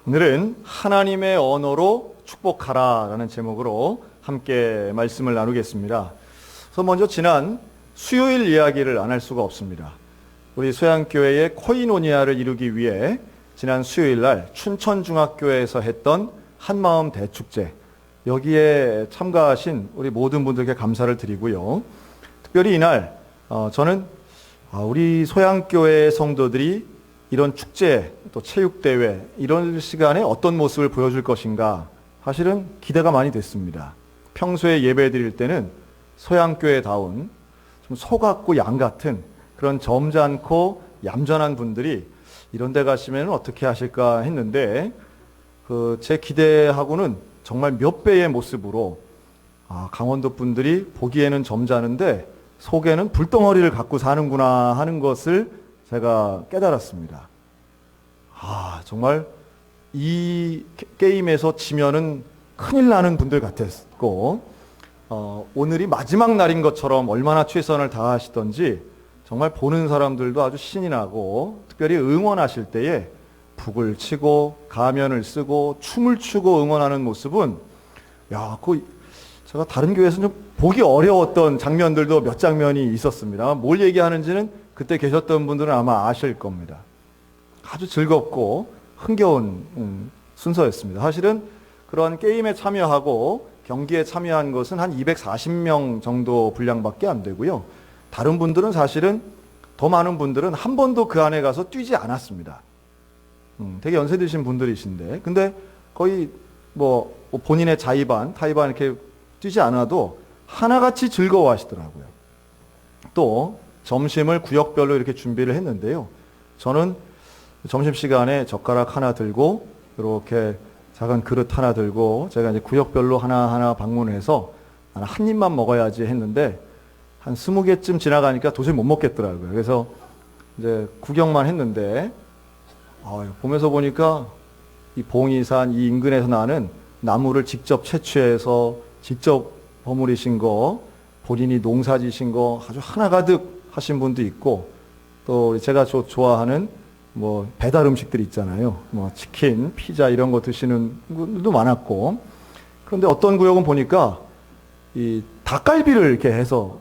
오늘은 하나님의 언어로 축복하라 라는 제목으로 함께 말씀을 나누겠습니다. 그래서 먼저 지난 수요일 이야기를 안 할 수가 없습니다. 우리 소양교회의 코이노니아를 이루기 위해 지난 수요일 날 춘천중학교에서 했던 한마음 대축제, 여기에 참가하신 우리 모든 분들께 감사를 드리고요. 특별히 이날 저는 우리 소양교회 성도들이 이런 축제, 또 체육대회, 이런 시간에 어떤 모습을 보여줄 것인가 사실은 기대가 많이 됐습니다. 평소에 예배 드릴 때는 소양교회다운 좀 소 같고 양 같은 그런 점잖고 얌전한 분들이 이런 데 가시면 어떻게 하실까 했는데 제 기대하고는 정말 몇 배의 모습으로 강원도 분들이 보기에는 점잖은데 속에는 불덩어리를 갖고 사는구나 하는 것을 제가 깨달았습니다. 정말 이 게임에서 지면은 큰일 나는 분들 같았고, 오늘이 마지막 날인 것처럼 얼마나 최선을 다하시던지 정말 보는 사람들도 아주 신이 나고, 특별히 응원하실 때에 북을 치고 가면을 쓰고 춤을 추고 응원하는 모습은 제가 다른 교회에서는 좀 보기 어려웠던 장면들도 몇 장면이 있었습니다. 뭘 얘기하는지는 그때 계셨던 분들은 아마 아실 겁니다. 아주 즐겁고 흥겨운 순서였습니다. 사실은 그런 게임에 참여하고 경기에 참여한 것은 한 240명 정도 분량밖에 안 되고요. 다른 분들은 사실은 더 많은 분들은 한 번도 그 안에 가서 뛰지 않았습니다. 되게 연세 드신 분들이신데, 근데 거의 본인의 타이반 이렇게 뛰지 않아도 하나같이 즐거워하시더라고요. 또 점심을 구역별로 이렇게 준비를 했는데요. 저는 점심시간에 젓가락 하나 들고 이렇게 작은 그릇 하나 들고 제가 이제 구역별로 하나하나 방문해서 한 입만 먹어야지 했는데 한 20개쯤 지나가니까 도저히 못 먹겠더라고요. 그래서 이제 구경만 했는데 보면서 보니까 이 봉이산 이 인근에서 나는 나무를 직접 채취해서 직접 버무리신 거, 본인이 농사지신 거 아주 하나가득 하신 분도 있고, 또 제가 좋아하는 배달 음식들 있잖아요. 치킨, 피자 이런 거 드시는 분들도 많았고, 그런데 어떤 구역은 보니까 이 닭갈비를 이렇게 해서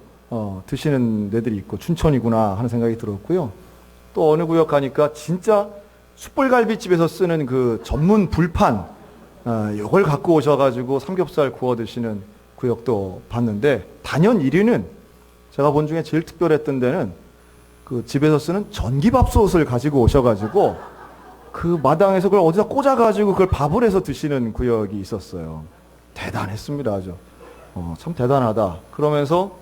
드시는 데들이 있고 춘천이구나 하는 생각이 들었고요. 또 어느 구역 가니까 진짜 숯불갈비집에서 쓰는 그 전문 불판, 이걸 갖고 오셔가지고 삼겹살 구워 드시는 구역도 봤는데, 단연 1위는 제가 본 중에 제일 특별했던 데는 그 집에서 쓰는 전기밥솥을 가지고 오셔가지고 그 마당에서 그걸 어디다 꽂아가지고 그걸 밥을 해서 드시는 구역이 있었어요. 대단했습니다. 아주 참 대단하다. 그러면서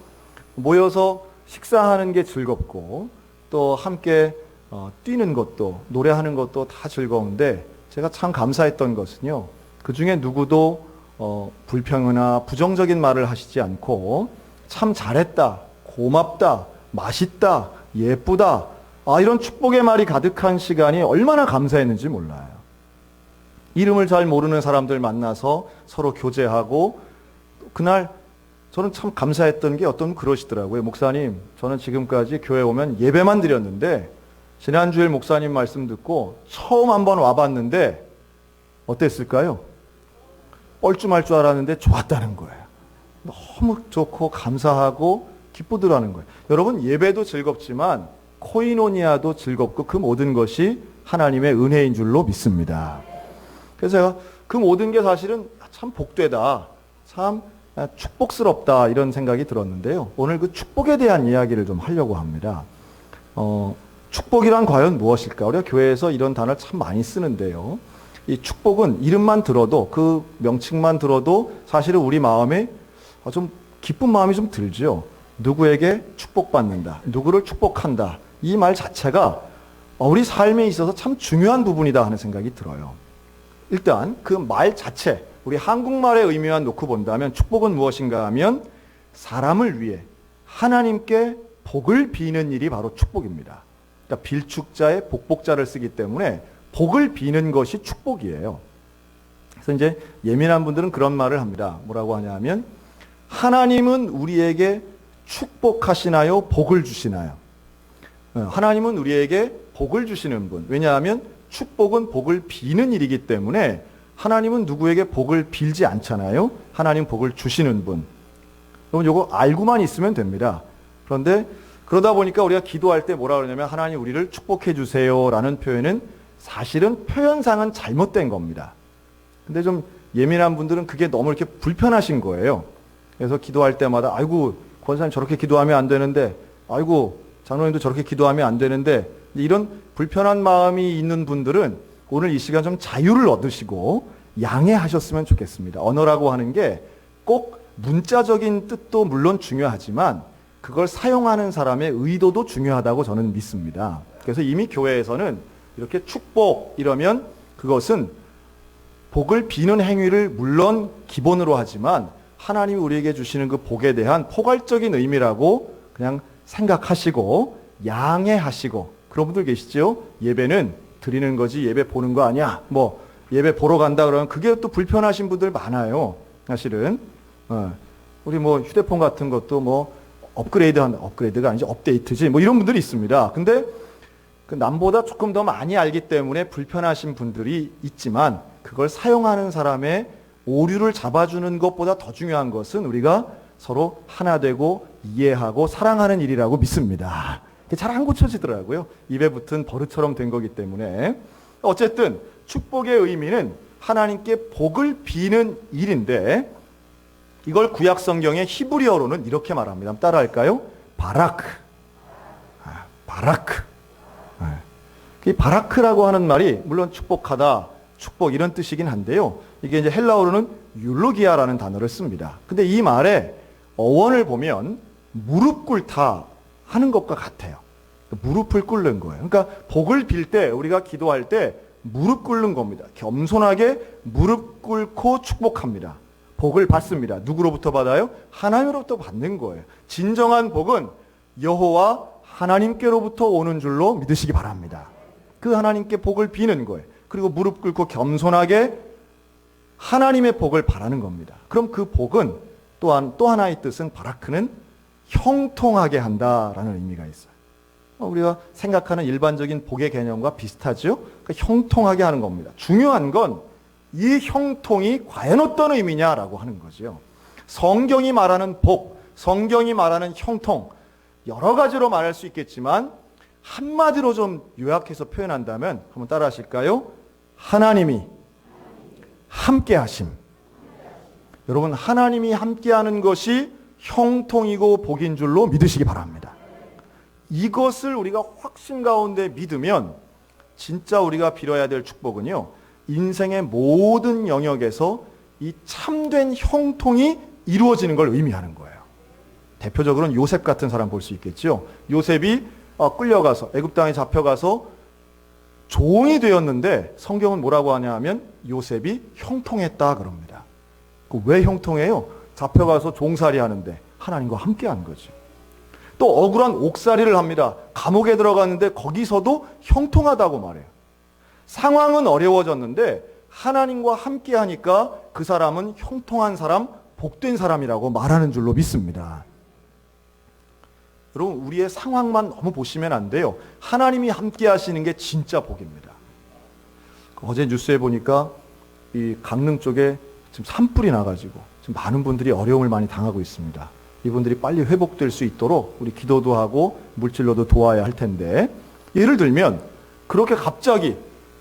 모여서 식사하는 게 즐겁고 또 함께 뛰는 것도 노래하는 것도 다 즐거운데, 제가 참 감사했던 것은요, 그 중에 누구도 불평이나 부정적인 말을 하시지 않고 참 잘했다, 고맙다, 맛있다, 예쁘다, 이런 축복의 말이 가득한 시간이 얼마나 감사했는지 몰라요. 이름을 잘 모르는 사람들 만나서 서로 교제하고, 그날 저는 참 감사했던 게 어떤 분 그러시더라고요. 목사님, 저는 지금까지 교회 오면 예배만 드렸는데 지난주일 목사님 말씀 듣고 처음 한번 와봤는데 어땠을까요? 뻘쭘할 줄 알았는데 좋았다는 거예요. 너무 좋고 감사하고 기쁘더라는 거예요. 여러분, 예배도 즐겁지만 코이노니아도 즐겁고 그 모든 것이 하나님의 은혜인 줄로 믿습니다. 그래서 제가 그 모든 게 사실은 참 복되다, 참 축복스럽다 이런 생각이 들었는데요. 오늘 그 축복에 대한 이야기를 좀 하려고 합니다. 축복이란 과연 무엇일까? 우리가 교회에서 이런 단어를 참 많이 쓰는데요. 이 축복은 이름만 들어도, 그 명칭만 들어도 사실은 우리 마음에 좀 기쁜 마음이 좀 들죠. 누구에게 축복받는다, 누구를 축복한다, 이 말 자체가 우리 삶에 있어서 참 중요한 부분이다 하는 생각이 들어요. 일단 그 말 자체, 우리 한국말의 의미만 놓고 본다면 축복은 무엇인가 하면 사람을 위해 하나님께 복을 비는 일이 바로 축복입니다. 그러니까 빌축자에 복복자를 쓰기 때문에 복을 비는 것이 축복이에요. 그래서 이제 예민한 분들은 그런 말을 합니다. 뭐라고 하냐면, 하나님은 우리에게 축복하시나요? 복을 주시나요? 하나님은 우리에게 복을 주시는 분. 왜냐하면 축복은 복을 비는 일이기 때문에 하나님은 누구에게 복을 빌지 않잖아요. 하나님 복을 주시는 분. 여러분 이거 알고만 있으면 됩니다. 그런데 그러다 보니까 우리가 기도할 때 뭐라 그러냐면 하나님 우리를 축복해 주세요라는 표현은 사실은 표현상은 잘못된 겁니다. 근데 좀 예민한 분들은 그게 너무 이렇게 불편하신 거예요. 그래서 기도할 때마다 아이고 권사님 저렇게 기도하면 안 되는데 아이고 장로님도 저렇게 기도하면 안 되는데 이런 불편한 마음이 있는 분들은 오늘 이 시간 좀 자유를 얻으시고 양해하셨으면 좋겠습니다. 언어라고 하는 게 꼭 문자적인 뜻도 물론 중요하지만 그걸 사용하는 사람의 의도도 중요하다고 저는 믿습니다. 그래서 이미 교회에서는 이렇게 축복 이러면 그것은 복을 비는 행위를 물론 기본으로 하지만 하나님이 우리에게 주시는 그 복에 대한 포괄적인 의미라고 그냥 생각하시고 양해하시고 그런 분들 계시죠? 예배는 드리는 거지 예배 보는 거 아니야. 뭐 예배 보러 간다 그러면 그게 또 불편하신 분들 많아요. 사실은 우리 뭐 휴대폰 같은 것도 뭐 업그레이드가 아니지 업데이트지 뭐 이런 분들이 있습니다. 근데 그 남보다 조금 더 많이 알기 때문에 불편하신 분들이 있지만 그걸 사용하는 사람의 오류를 잡아주는 것보다 더 중요한 것은 우리가 서로 하나 되고 이해하고 사랑하는 일이라고 믿습니다. 잘 안 고쳐지더라고요. 입에 붙은 버릇처럼 된 거기 때문에. 어쨌든 축복의 의미는 하나님께 복을 비는 일인데 이걸 구약 성경의 히브리어로는 이렇게 말합니다. 한번 따라할까요? 바라크. 바라크. 이 바라크라고 하는 말이 물론 축복하다, 축복 이런 뜻이긴 한데요. 이게 이제 헬라어로는 율로기아라는 단어를 씁니다. 근데 이 말의 어원을 보면 무릎 꿇다 하는 것과 같아요. 무릎을 꿇는 거예요. 그러니까 복을 빌 때 우리가 기도할 때 무릎 꿇는 겁니다. 겸손하게 무릎 꿇고 축복합니다. 복을 받습니다. 누구로부터 받아요? 하나님으로부터 받는 거예요. 진정한 복은 여호와 하나님께로부터 오는 줄로 믿으시기 바랍니다. 그 하나님께 복을 비는 거예요. 그리고 무릎 꿇고 겸손하게 하나님의 복을 바라는 겁니다. 그럼 그 복은 또한 또 하나의 뜻은 바라크는 형통하게 한다라는 의미가 있어요. 우리가 생각하는 일반적인 복의 개념과 비슷하죠? 그러니까 형통하게 하는 겁니다. 중요한 건 이 형통이 과연 어떤 의미냐라고 하는 거죠. 성경이 말하는 복, 성경이 말하는 형통, 여러 가지로 말할 수 있겠지만 한마디로 좀 요약해서 표현한다면 한번 따라 하실까요? 하나님이 함께 하심. 여러분 하나님이 함께하는 것이 형통이고 복인 줄로 믿으시기 바랍니다. 이것을 우리가 확신 가운데 믿으면 진짜 우리가 빌어야 될 축복은요. 인생의 모든 영역에서 이 참된 형통이 이루어지는 걸 의미하는 거예요. 대표적으로는 요셉 같은 사람 볼 수 있겠죠. 요셉이 끌려가서 애굽 땅에 잡혀가서 종이 되었는데 성경은 뭐라고 하냐 하면 요셉이 형통했다 그럽니다. 왜 형통해요? 잡혀가서 종살이 하는데 하나님과 함께 한 거지. 또 억울한 옥살이를 합니다. 감옥에 들어갔는데 거기서도 형통하다고 말해요. 상황은 어려워졌는데 하나님과 함께 하니까 그 사람은 형통한 사람, 복된 사람이라고 말하는 줄로 믿습니다. 여러분 우리의 상황만 너무 보시면 안 돼요. 하나님이 함께 하시는 게 진짜 복입니다. 어제 뉴스에 보니까 이 강릉 쪽에 지금 산불이 나가지고 지금 많은 분들이 어려움을 많이 당하고 있습니다. 이분들이 빨리 회복될 수 있도록 우리 기도도 하고 물질로도 도와야 할 텐데 예를 들면 그렇게 갑자기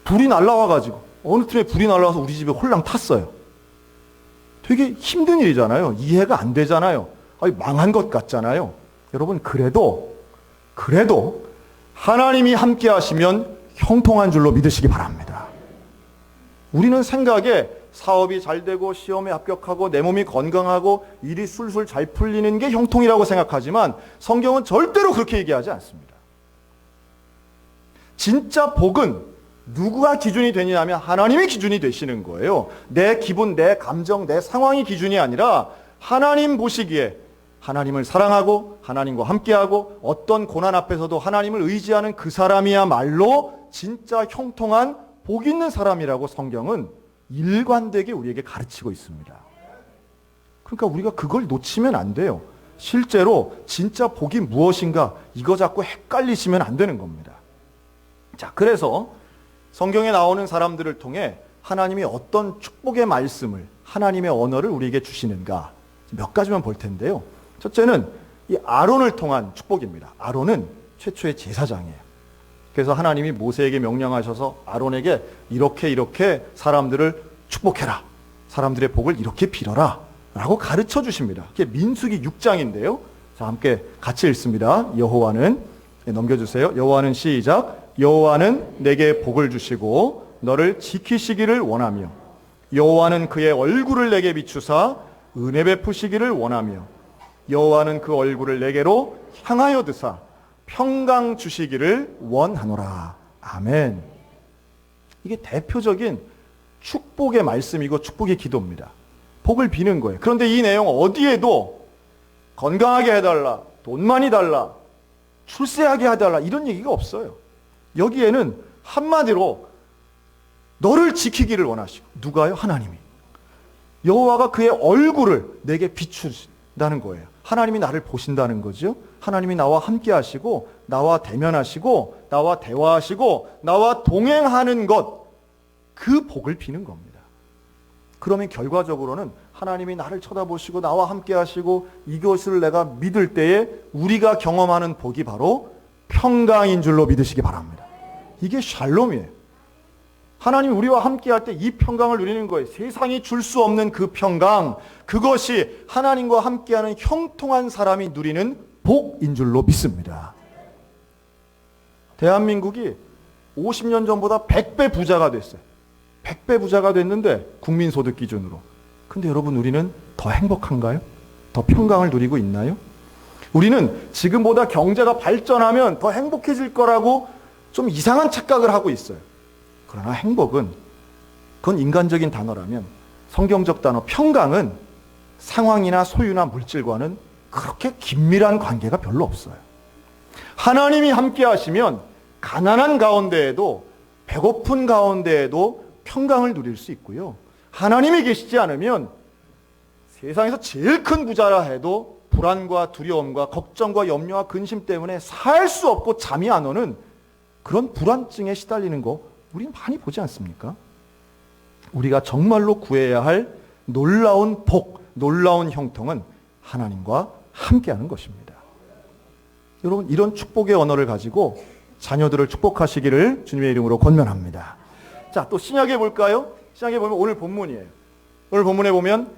불이 날라와가지고 어느 틈에 불이 날라와서 우리 집에 홀랑 탔어요. 되게 힘든 일이잖아요. 이해가 안 되잖아요. 망한 것 같잖아요. 여러분 그래도 하나님이 함께 하시면 형통한 줄로 믿으시기 바랍니다. 우리는 생각에 사업이 잘 되고 시험에 합격하고 내 몸이 건강하고 일이 술술 잘 풀리는 게 형통이라고 생각하지만 성경은 절대로 그렇게 얘기하지 않습니다. 진짜 복은 누구가 기준이 되냐면 하나님이 기준이 되시는 거예요. 내 기분, 내 감정, 내 상황이 기준이 아니라 하나님 보시기에 하나님을 사랑하고 하나님과 함께하고 어떤 고난 앞에서도 하나님을 의지하는 그 사람이야말로 진짜 형통한 복 있는 사람이라고 성경은 일관되게 우리에게 가르치고 있습니다. 그러니까 우리가 그걸 놓치면 안 돼요. 실제로 진짜 복이 무엇인가 이거 자꾸 헷갈리시면 안 되는 겁니다. 자, 그래서 성경에 나오는 사람들을 통해 하나님이 어떤 축복의 말씀을, 하나님의 언어를 우리에게 주시는가 몇 가지만 볼 텐데요. 첫째는 이 아론을 통한 축복입니다. 아론은 최초의 제사장이에요. 그래서 하나님이 모세에게 명령하셔서 아론에게 이렇게 사람들을 축복해라. 사람들의 복을 이렇게 빌어라. 라고 가르쳐 주십니다. 그게 민수기 6장인데요. 자, 함께 같이 읽습니다. 여호와는, 넘겨주세요. 여호와는 시작. 여호와는 내게 복을 주시고 너를 지키시기를 원하며 여호와는 그의 얼굴을 내게 비추사 은혜 베푸시기를 원하며 여호와는 그 얼굴을 내게로 향하여 드사 평강 주시기를 원하노라. 아멘. 이게 대표적인 축복의 말씀이고 축복의 기도입니다. 복을 비는 거예요. 그런데 이 내용 어디에도 건강하게 해달라, 돈 많이 달라, 출세하게 해달라 이런 얘기가 없어요. 여기에는 한마디로 너를 지키기를 원하시고, 누가요? 하나님이. 여호와가 그의 얼굴을 내게 비추신다는 거예요. 하나님이 나를 보신다는 거죠. 하나님이 나와 함께 하시고 나와 대면하시고 나와 대화하시고 나와 동행하는 것, 그 복을 비는 겁니다. 그러면 결과적으로는 하나님이 나를 쳐다보시고 나와 함께 하시고 이것을 내가 믿을 때에 우리가 경험하는 복이 바로 평강인 줄로 믿으시기 바랍니다. 이게 샬롬이에요. 하나님이 우리와 함께 할 때 이 평강을 누리는 거예요. 세상이 줄 수 없는 그 평강, 그것이 하나님과 함께하는 형통한 사람이 누리는 복인 줄로 믿습니다. 대한민국이 50년 전보다 100배 부자가 됐어요. 100배 부자가 됐는데 국민소득 기준으로. 근데 여러분, 우리는 더 행복한가요? 더 평강을 누리고 있나요? 우리는 지금보다 경제가 발전하면 더 행복해질 거라고 좀 이상한 착각을 하고 있어요. 그러나 행복은, 그건 인간적인 단어라면 성경적 단어 평강은 상황이나 소유나 물질과는 그렇게 긴밀한 관계가 별로 없어요. 하나님이 함께 하시면 가난한 가운데에도 배고픈 가운데에도 평강을 누릴 수 있고요. 하나님이 계시지 않으면 세상에서 제일 큰 부자라 해도 불안과 두려움과 걱정과 염려와 근심 때문에 살 수 없고 잠이 안 오는 그런 불안증에 시달리는 거 우리는 많이 보지 않습니까? 우리가 정말로 구해야 할 놀라운 복, 놀라운 형통은 하나님과 함께하는 것입니다. 여러분, 이런 축복의 언어를 가지고 자녀들을 축복하시기를 주님의 이름으로 권면합니다. 자, 또 신약에 볼까요? 신약에 보면 오늘 본문이에요. 오늘 본문에 보면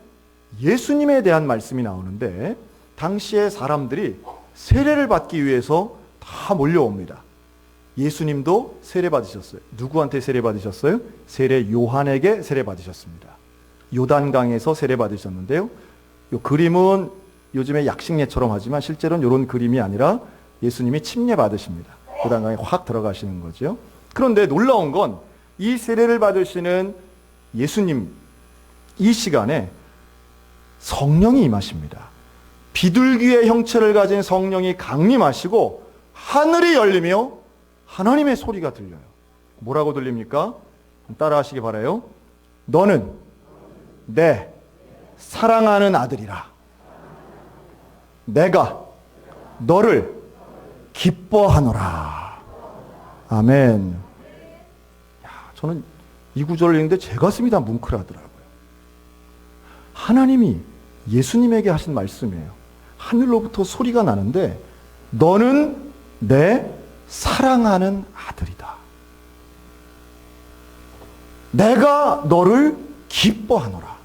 예수님에 대한 말씀이 나오는데 당시에 사람들이 세례를 받기 위해서 다 몰려옵니다. 예수님도 세례 받으셨어요. 누구한테 세례 받으셨어요? 세례 요한에게 세례 받으셨습니다. 요단강에서 세례 받으셨는데요. 이 그림은 요즘에 약식례처럼 하지만 실제로는 이런 그림이 아니라 예수님이 침례 받으십니다. 요단강에 확 들어가시는 거죠. 그런데 놀라운 건 이 세례를 받으시는 예수님, 이 시간에 성령이 임하십니다. 비둘기의 형체를 가진 성령이 강림하시고 하늘이 열리며 하나님의 소리가 들려요. 뭐라고 들립니까? 따라 하시기 바라요. 너는 내 사랑하는 아들이라. 내가 너를 기뻐하노라. 아멘. 야, 저는 이 구절을 읽는데 제 가슴이 다 뭉클하더라고요. 하나님이 예수님에게 하신 말씀이에요. 하늘로부터 소리가 나는데 너는 내 사랑하는 아들이다. 내가 너를 기뻐하노라.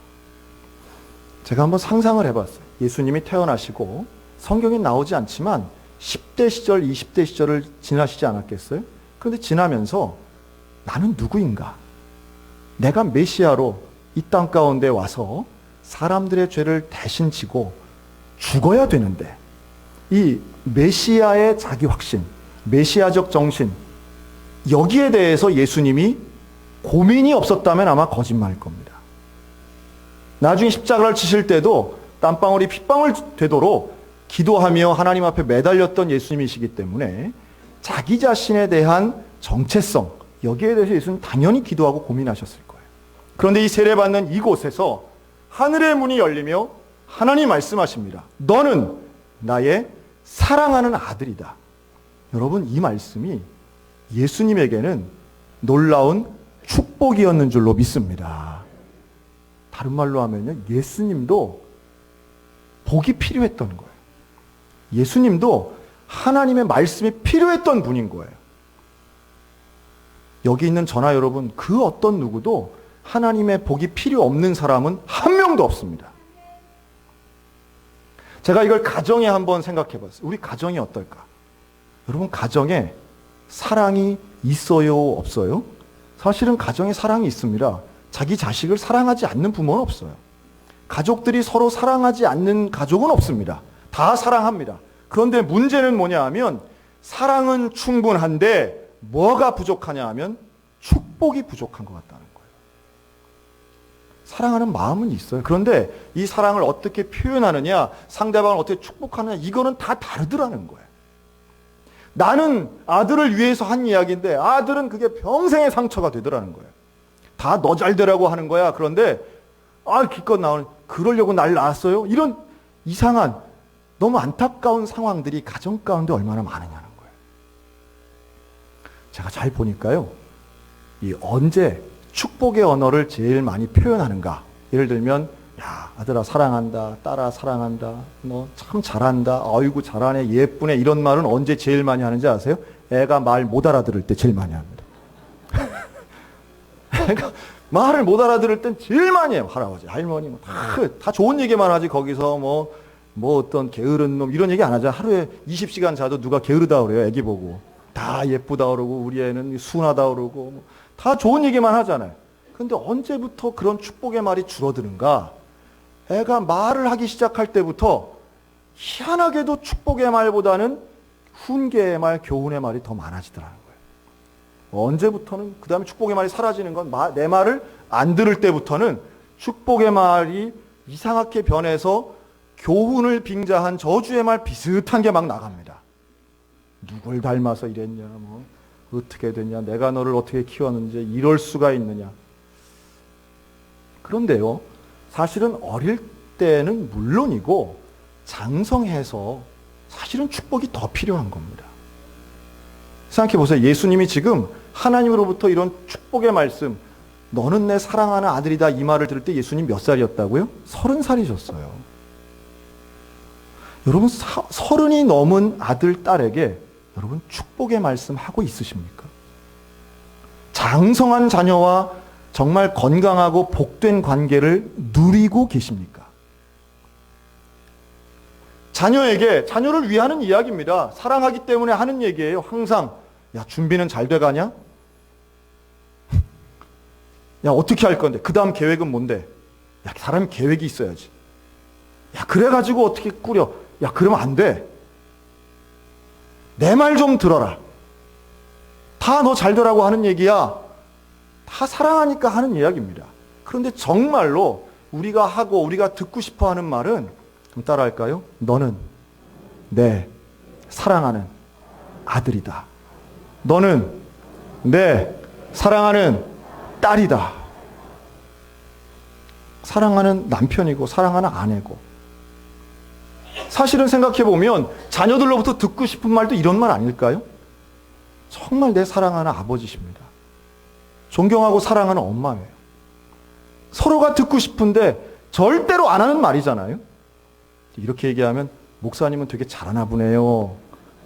제가 한번 상상을 해봤어요. 예수님이 태어나시고 성경에 나오지 않지만 10대 시절, 20대 시절을 지나시지 않았겠어요? 그런데 지나면서 나는 누구인가? 내가 메시아로 이 땅 가운데 와서 사람들의 죄를 대신 지고 죽어야 되는데 이 메시아의 자기 확신, 메시아적 정신, 여기에 대해서 예수님이 고민이 없었다면 아마 거짓말일 겁니다. 나중에 십자가를 치실 때도 땀방울이 핏방울 되도록 기도하며 하나님 앞에 매달렸던 예수님이시기 때문에 자기 자신에 대한 정체성, 여기에 대해서 예수님 당연히 기도하고 고민하셨을 거예요. 그런데 이 세례받는 이곳에서 하늘의 문이 열리며 하나님 말씀하십니다. 너는 나의 사랑하는 아들이다. 여러분, 이 말씀이 예수님에게는 놀라운 축복이었는 줄로 믿습니다. 다른 말로 하면요, 예수님도 복이 필요했던 거예요. 예수님도 하나님의 말씀이 필요했던 분인 거예요. 여기 있는 저나 여러분, 그 어떤 누구도 하나님의 복이 필요 없는 사람은 한 명도 없습니다. 제가 이걸 가정에 한번 생각해 봤어요. 우리 가정이 어떨까? 여러분, 가정에 사랑이 있어요, 없어요? 사실은 가정에 사랑이 있습니다. 자기 자식을 사랑하지 않는 부모는 없어요. 가족들이 서로 사랑하지 않는 가족은 없습니다. 다 사랑합니다. 그런데 문제는 뭐냐 하면 사랑은 충분한데 뭐가 부족하냐 하면 축복이 부족한 것 같다는 거예요. 사랑하는 마음은 있어요. 그런데 이 사랑을 어떻게 표현하느냐, 상대방을 어떻게 축복하느냐, 이거는 다 다르더라는 거예요. 나는 아들을 위해서 한 이야기인데 아들은 그게 평생의 상처가 되더라는 거예요. 다 너 잘 되라고 하는 거야. 그런데 기껏 나오는, 그러려고 날 낳았어요? 이런 이상한, 너무 안타까운 상황들이 가정 가운데 얼마나 많으냐는 거예요. 제가 잘 보니까요, 이 언제 축복의 언어를 제일 많이 표현하는가? 예를 들면, 야, 아들아 사랑한다, 딸아 사랑한다, 너 참 잘한다, 아이고 잘하네, 예쁘네, 이런 말은 언제 제일 많이 하는지 아세요? 애가 말 못 알아들을 때 제일 많이 합니다. 애가 말을 못 알아들을 땐 제일 많이 해요. 할아버지, 할머니, 다 좋은 얘기만 하지, 거기서 뭐 어떤 게으른 놈, 이런 얘기 안 하죠. 하루에 20시간 자도 누가 게으르다 그래요, 애기 보고. 다 예쁘다 그러고, 우리 애는 순하다 그러고, 다 좋은 얘기만 하잖아요. 근데 언제부터 그런 축복의 말이 줄어드는가? 애가 말을 하기 시작할 때부터 희한하게도 축복의 말보다는 훈계의 말, 교훈의 말이 더 많아지더라는 거예요. 언제부터는, 그 다음에 축복의 말이 사라지는 건 내 말을 안 들을 때부터는 축복의 말이 이상하게 변해서 교훈을 빙자한 저주의 말 비슷한 게 막 나갑니다. 누굴 닮아서 이랬냐, 뭐 어떻게 됐냐, 내가 너를 어떻게 키웠는지 이럴 수가 있느냐. 그런데요, 사실은 어릴 때는 물론이고 장성해서 사실은 축복이 더 필요한 겁니다. 생각해 보세요. 예수님이 지금 하나님으로부터 이런 축복의 말씀, 너는 내 사랑하는 아들이다, 이 말을 들을 때 예수님 몇 살이었다고요? 30살이셨어요. 여러분, 30이 넘은 아들, 딸에게 여러분 축복의 말씀 하고 있으십니까? 장성한 자녀와 정말 건강하고 복된 관계를 누리고 계십니까? 자녀를 위하는 이야기입니다. 사랑하기 때문에 하는 얘기예요. 항상, 야, 준비는 잘 돼가냐? 야, 어떻게 할 건데? 그 다음 계획은 뭔데? 야, 사람이 계획이 있어야지. 야, 그래가지고 어떻게 꾸려? 야, 그러면 안 돼. 내 말 좀 들어라. 다 너 잘 되라고 하는 얘기야. 다 사랑하니까 하는 이야기입니다. 그런데 정말로 우리가 하고 우리가 듣고 싶어 하는 말은, 좀 따라할까요? 너는 내 사랑하는 아들이다. 너는 내 사랑하는 딸이다. 사랑하는 남편이고 사랑하는 아내고. 사실은 생각해보면 자녀들로부터 듣고 싶은 말도 이런 말 아닐까요? 정말 내 사랑하는 아버지십니다. 존경하고 사랑하는 엄마예요. 서로가 듣고 싶은데 절대로 안 하는 말이잖아요. 이렇게 얘기하면 목사님은 되게 잘하나 보네요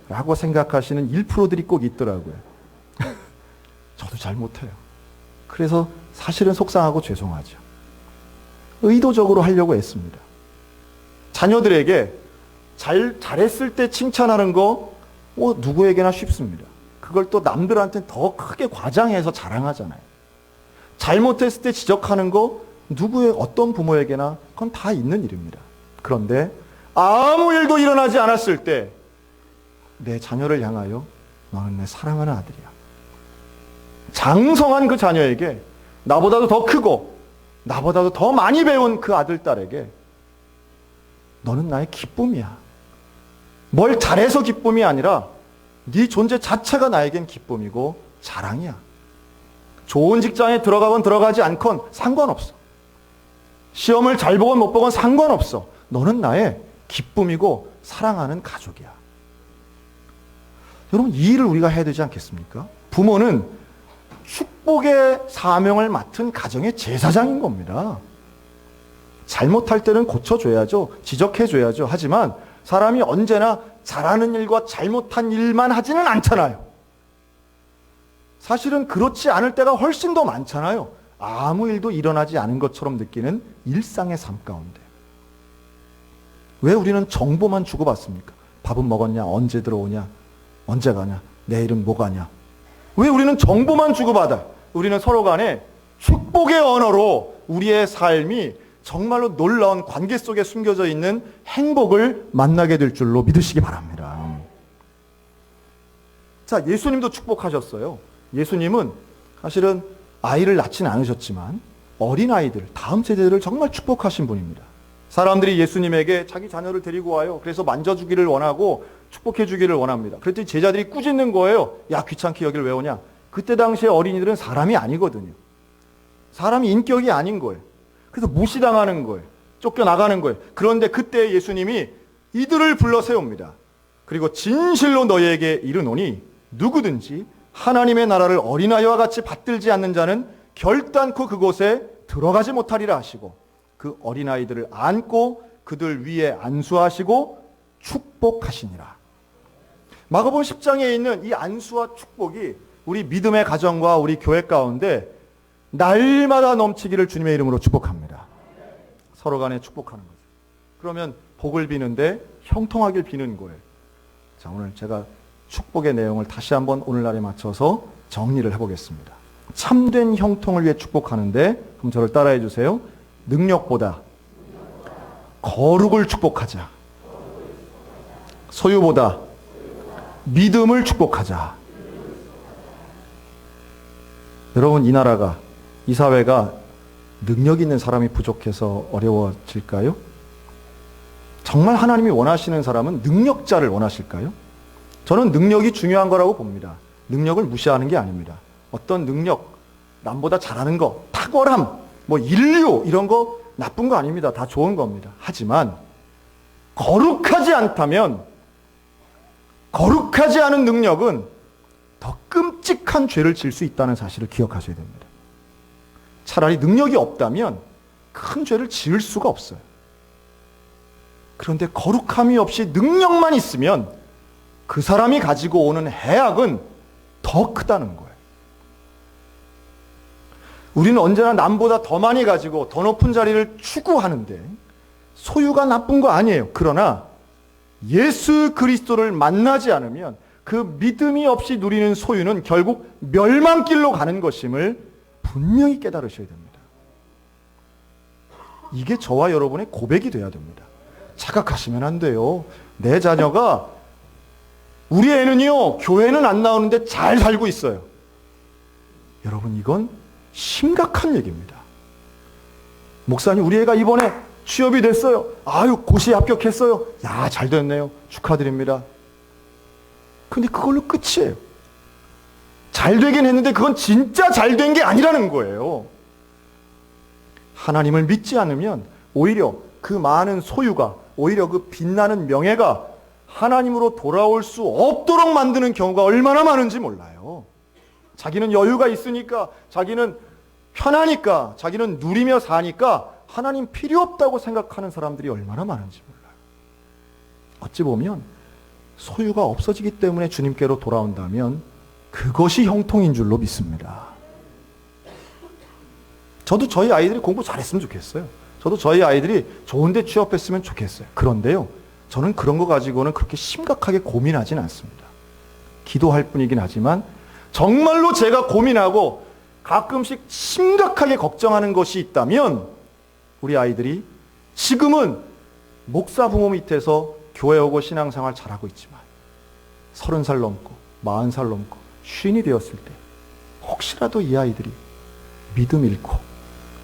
라고 생각하시는 1%들이 꼭 있더라고요. 저도 잘 못해요. 그래서 사실은 속상하고 죄송하죠. 의도적으로 하려고 애씁니다. 자녀들에게 잘했을 때 칭찬하는 거 누구에게나 쉽습니다. 그걸 또 남들한테는 더 크게 과장해서 자랑하잖아요. 잘못했을 때 지적하는 거 누구의 어떤 부모에게나 그건 다 있는 일입니다. 그런데 아무 일도 일어나지 않았을 때 내 자녀를 향하여 너는 내 사랑하는 아들이야. 장성한 그 자녀에게, 나보다도 더 크고 나보다도 더 많이 배운 그 아들, 딸에게 너는 나의 기쁨이야. 뭘 잘해서 기쁨이 아니라 네 존재 자체가 나에겐 기쁨이고 자랑이야. 좋은 직장에 들어가건 들어가지 않건 상관없어. 시험을 잘 보건 못 보건 상관없어. 너는 나의 기쁨이고 사랑하는 가족이야. 여러분, 이 일을 우리가 해야 되지 않겠습니까? 부모는 축복의 사명을 맡은 가정의 제사장인 겁니다. 잘못할 때는 고쳐줘야죠. 지적해줘야죠. 하지만 사람이 언제나 잘하는 일과 잘못한 일만 하지는 않잖아요. 사실은 그렇지 않을 때가 훨씬 더 많잖아요. 아무 일도 일어나지 않은 것처럼 느끼는 일상의 삶 가운데. 왜 우리는 정보만 주고받습니까? 밥은 먹었냐? 언제 들어오냐? 언제 가냐? 내일은 뭐 가냐? 왜 우리는 정보만 주고받아? 우리는 서로 간에 축복의 언어로 우리의 삶이 정말로 놀라운 관계 속에 숨겨져 있는 행복을 만나게 될 줄로 믿으시기 바랍니다. 자, 예수님도 축복하셨어요. 예수님은 사실은 아이를 낳지는 않으셨지만 어린아이들, 다음 세대를 정말 축복하신 분입니다. 사람들이 예수님에게 자기 자녀를 데리고 와요. 그래서 만져주기를 원하고 축복해주기를 원합니다. 그랬더니 제자들이 꾸짖는 거예요. 야, 귀찮게 여길 왜 오냐? 그때 당시에 어린이들은 사람이 아니거든요. 사람이 인격이 아닌 거예요. 그래서 무시당하는 거예요. 쫓겨나가는 거예요. 그런데 그때 예수님이 이들을 불러 세웁니다. 그리고 진실로 너희에게 이르노니 누구든지 하나님의 나라를 어린아이와 같이 받들지 않는 자는 결단코 그곳에 들어가지 못하리라 하시고 그 어린아이들을 안고 그들 위에 안수하시고 축복하시니라. 마가복음 10장에 있는 이 안수와 축복이 우리 믿음의 가정과 우리 교회 가운데 날마다 넘치기를 주님의 이름으로 축복합니다. 서로 간에 축복하는 거죠. 그러면 복을 비는데 형통하길 비는 거예요. 자, 오늘 제가 축복의 내용을 다시 한번 오늘날에 맞춰서 정리를 해보겠습니다. 참된 형통을 위해 축복하는데, 그럼 저를 따라해 주세요. 능력보다 거룩을 축복하자. 소유보다 믿음을 축복하자. 여러분, 이 나라가, 이 사회가 능력 있는 사람이 부족해서 어려워질까요? 정말 하나님이 원하시는 사람은 능력자를 원하실까요? 저는 능력이 중요한 거라고 봅니다. 능력을 무시하는 게 아닙니다. 어떤 능력, 남보다 잘하는 거, 탁월함, 뭐 인류 이런 거 나쁜 거 아닙니다. 다 좋은 겁니다. 하지만 거룩하지 않다면, 거룩하지 않은 능력은 더 끔찍한 죄를 질 수 있다는 사실을 기억하셔야 됩니다. 차라리 능력이 없다면 큰 죄를 지을 수가 없어요. 그런데 거룩함이 없이 능력만 있으면 그 사람이 가지고 오는 해악은 더 크다는 거예요. 우리는 언제나 남보다 더 많이 가지고 더 높은 자리를 추구하는데 소유가 나쁜 거 아니에요. 그러나 예수 그리스도를 만나지 않으면 그 믿음이 없이 누리는 소유는 결국 멸망길로 가는 것임을 분명히 깨달으셔야 됩니다. 이게 저와 여러분의 고백이 돼야 됩니다. 착각하시면 안 돼요. 내 자녀가, 우리 애는요, 교회는 안 나오는데 잘 살고 있어요. 여러분, 이건 심각한 얘기입니다. 목사님, 우리 애가 이번에 취업이 됐어요. 아유, 고시에 합격했어요. 야, 잘 됐네요. 축하드립니다. 근데 그걸로 끝이에요. 잘 되긴 했는데 그건 진짜 잘 된 게 아니라는 거예요. 하나님을 믿지 않으면 오히려 그 많은 소유가, 오히려 그 빛나는 명예가 하나님으로 돌아올 수 없도록 만드는 경우가 얼마나 많은지 몰라요. 자기는 여유가 있으니까, 자기는 편하니까, 자기는 누리며 사니까 하나님 필요 없다고 생각하는 사람들이 얼마나 많은지 몰라요. 어찌 보면 소유가 없어지기 때문에 주님께로 돌아온다면 그것이 형통인 줄로 믿습니다. 저도 저희 아이들이 공부 잘했으면 좋겠어요. 저도 저희 아이들이 좋은 데 취업했으면 좋겠어요. 그런데요, 저는 그런 거 가지고는 그렇게 심각하게 고민하진 않습니다. 기도할 뿐이긴 하지만 정말로 제가 고민하고 가끔씩 심각하게 걱정하는 것이 있다면 우리 아이들이 지금은 목사 부모 밑에서 교회 오고 신앙생활 잘하고 있지만 30살 넘고 40살 넘고 쉰이 되었을 때 혹시라도 이 아이들이 믿음 잃고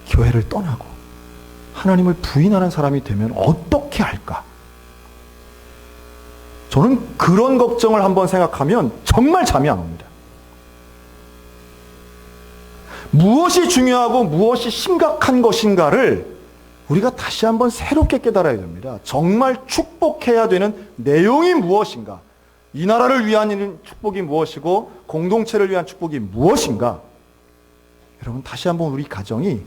교회를 떠나고 하나님을 부인하는 사람이 되면 어떻게 할까? 저는 그런 걱정을 한번 생각하면 정말 잠이 안 옵니다. 무엇이 중요하고 무엇이 심각한 것인가를 우리가 다시 한번 새롭게 깨달아야 됩니다. 정말 축복해야 되는 내용이 무엇인가? 이 나라를 위한 축복이 무엇이고 공동체를 위한 축복이 무엇인가? 여러분 다시 한번 우리 가정이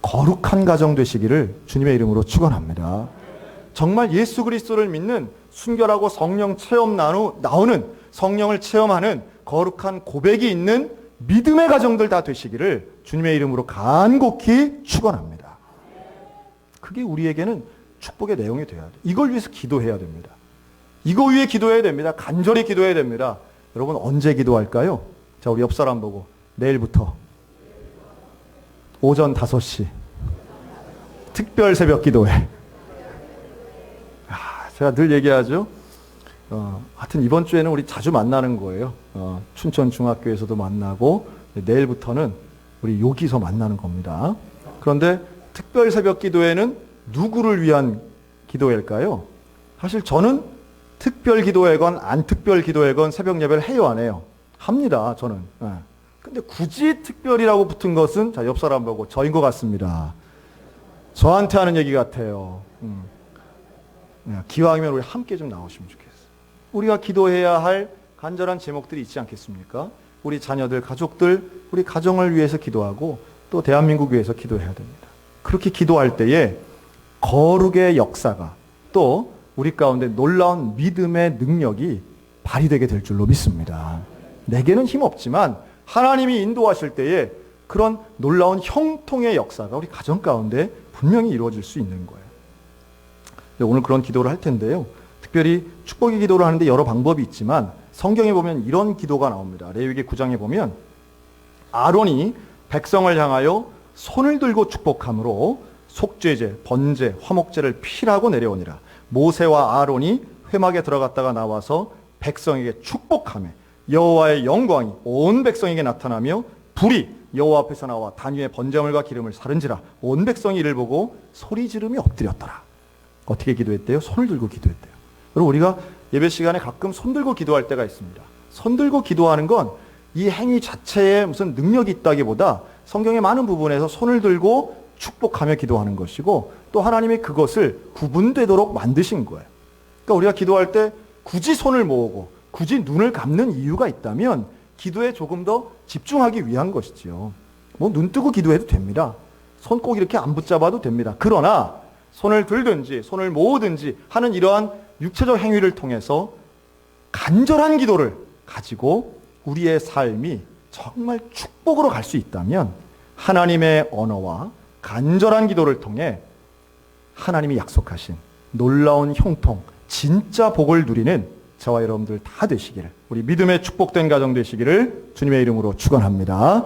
거룩한 가정 되시기를 주님의 이름으로 축원합니다. 정말 예수 그리스도를 믿는 순결하고 성령 체험 나오는 성령을 체험하는 거룩한 고백이 있는 믿음의 가정들 다 되시기를 주님의 이름으로 간곡히 축원합니다. 그게 우리에게는 축복의 내용이 돼야 돼. 이걸 위해서 기도해야 됩니다. 이거 위해 기도해야 됩니다. 간절히 기도해야 됩니다. 여러분 언제 기도할까요? 자, 우리 옆 사람 보고 내일부터 오전 5시 특별 새벽 기도회. 제가 늘 얘기하죠. 하여튼 이번 주에는 우리 자주 만나는 거예요. 춘천 중학교에서도 만나고 내일부터는 우리 여기서 만나는 겁니다. 그런데 특별 새벽 기도회는 누구를 위한 기도회일까요? 사실 저는 특별 기도회건 안 특별 기도회건 새벽 예배를 해요, 안 해요? 합니다, 저는. 근데 굳이 특별이라고 붙은 것은 자, 옆 사람 보고 저인 것 같습니다. 저한테 하는 얘기 같아요. 기왕이면 우리 함께 좀 나오시면 좋겠어요. 우리가 기도해야 할 간절한 제목들이 있지 않겠습니까? 우리 자녀들, 가족들, 우리 가정을 위해서 기도하고 또 대한민국 위해서 기도해야 됩니다. 그렇게 기도할 때에 거룩의 역사가 또 우리 가운데 놀라운 믿음의 능력이 발휘되게 될 줄로 믿습니다. 내게는 힘없지만 하나님이 인도하실 때에 그런 놀라운 형통의 역사가 우리 가정 가운데 분명히 이루어질 수 있는 거예요. 오늘 그런 기도를 할 텐데요. 특별히 축복의 기도를 하는데 여러 방법이 있지만 성경에 보면 이런 기도가 나옵니다. 레위기 9장에 보면 아론이 백성을 향하여 손을 들고 축복함으로 속죄제, 번제, 화목제를 필하고 내려오니라. 모세와 아론이 회막에 들어갔다가 나와서 백성에게 축복하며 여호와의 영광이 온 백성에게 나타나며 불이 여호와 앞에서 나와 단 위에 번제물과 기름을 사른지라. 온 백성이 이를 보고 소리 지르며 엎드렸더라. 어떻게 기도했대요? 손을 들고 기도했대요. 여러분 우리가 예배 시간에 가끔 손 들고 기도할 때가 있습니다. 손 들고 기도하는 건 이 행위 자체에 무슨 능력이 있다기보다 성경의 많은 부분에서 손을 들고 축복하며 기도하는 것이고 또 하나님이 그것을 구분되도록 만드신 거예요. 그러니까 우리가 기도할 때 굳이 손을 모으고 굳이 눈을 감는 이유가 있다면 기도에 조금 더 집중하기 위한 것이지요. 뭐 눈 뜨고 기도해도 됩니다. 손 꼭 이렇게 안 붙잡아도 됩니다. 그러나 손을 들든지 손을 모으든지 하는 이러한 육체적 행위를 통해서 간절한 기도를 가지고 우리의 삶이 정말 축복으로 갈 수 있다면 하나님의 언어와 간절한 기도를 통해 하나님이 약속하신 놀라운 형통, 진짜 복을 누리는 저와 여러분들 다 되시기를, 우리 믿음의 축복된 가정 되시기를 주님의 이름으로 축원합니다.